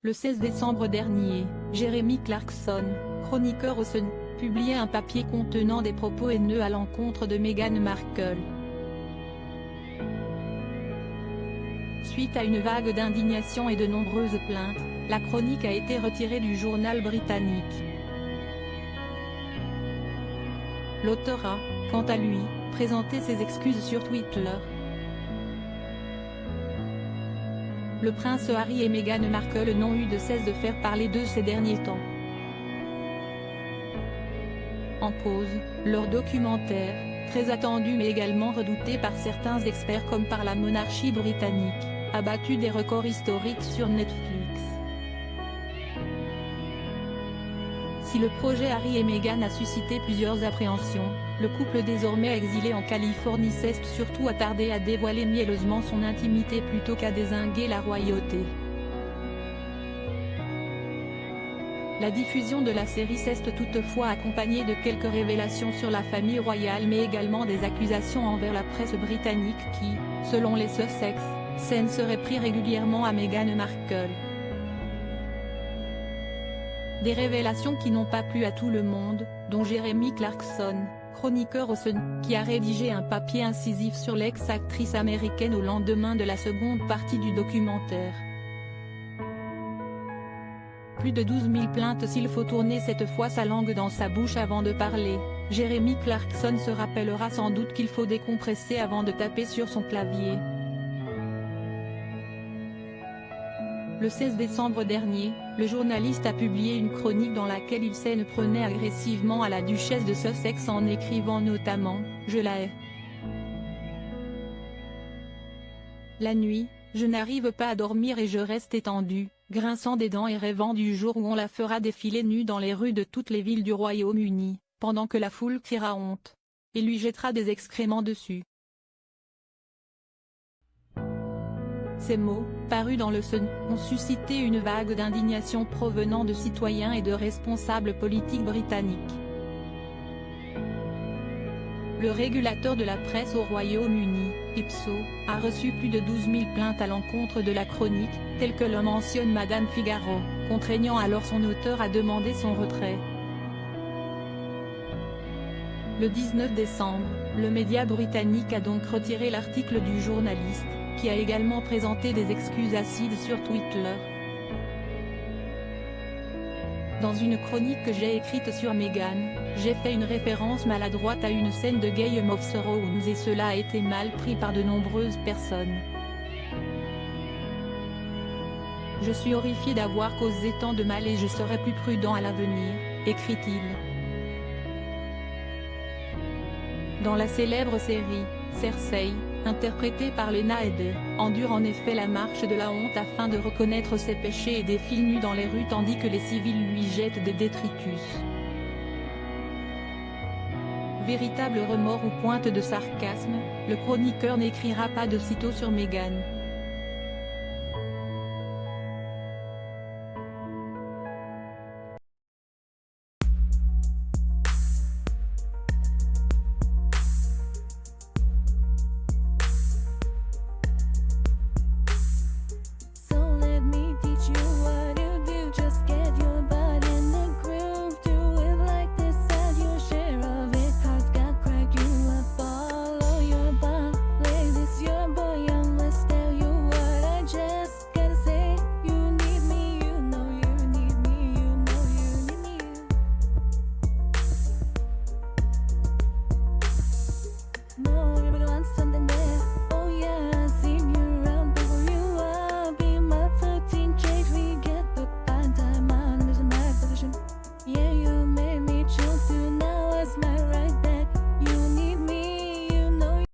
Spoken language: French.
Le 16 décembre dernier, Jeremy Clarkson, chroniqueur au Sun, publiait un papier contenant des propos haineux à l'encontre de Meghan Markle. Suite à une vague d'indignation et de nombreuses plaintes, la chronique a été retirée du journal britannique. L'auteur a, quant à lui, présenté ses excuses sur Twitter. Le prince Harry et Meghan Markle n'ont eu de cesse de faire parler d'eux ces derniers temps. En cause, leur documentaire, très attendu mais également redouté par certains experts comme par la monarchie britannique, a battu des records historiques sur Netflix. Si le projet Harry et Meghan a suscité plusieurs appréhensions, le couple désormais exilé en Californie s'est surtout attardé à dévoiler mielleusement son intimité plutôt qu'à dézinguer la royauté. La diffusion de la série s'est toutefois accompagnée de quelques révélations sur la famille royale mais également des accusations envers la presse britannique qui, selon les Sussex, s'en serait pris régulièrement à Meghan Markle. Des révélations qui n'ont pas plu à tout le monde, dont Jeremy Clarkson, chroniqueur au Sun, qui a rédigé un papier incisif sur l'ex-actrice américaine au lendemain de la seconde partie du documentaire. Plus de 12 000 plaintes s'il faut tourner cette fois sa langue dans sa bouche avant de parler, Jeremy Clarkson se rappellera sans doute qu'il faut décompresser avant de taper sur son clavier. Le 16 décembre dernier, le journaliste a publié une chronique dans laquelle il s'en prenait agressivement à la duchesse de Sussex en écrivant notamment « Je la hais. La nuit, je n'arrive pas à dormir et je reste étendu, grinçant des dents et rêvant du jour où on la fera défiler nue dans les rues de toutes les villes du Royaume-Uni, pendant que la foule criera honte. Et lui jettera des excréments dessus. » Ces mots, parus dans le Sun, ont suscité une vague d'indignation provenant de citoyens et de responsables politiques britanniques. Le régulateur de la presse au Royaume-Uni, Ipsos, a reçu plus de 12 000 plaintes à l'encontre de la chronique, telle que le mentionne Madame Figaro, contraignant alors son auteur à demander son retrait. Le 19 décembre, le média britannique a donc retiré l'article du journaliste, qui a également présenté des excuses acides sur Twitter. Dans une chronique que j'ai écrite sur Meghan, j'ai fait une référence maladroite à une scène de Game of Thrones et cela a été mal pris par de nombreuses personnes. Je suis horrifié d'avoir causé tant de mal et je serai plus prudent à l'avenir, écrit-il. Dans la célèbre série, Cersei, interprétée par Lena Headey, endure en effet la marche de la honte afin de reconnaître ses péchés et défile nue dans les rues tandis que les civils lui jettent des détritus. Véritable remords ou pointe de sarcasme, le chroniqueur n'écrira pas de sitôt sur Meghan,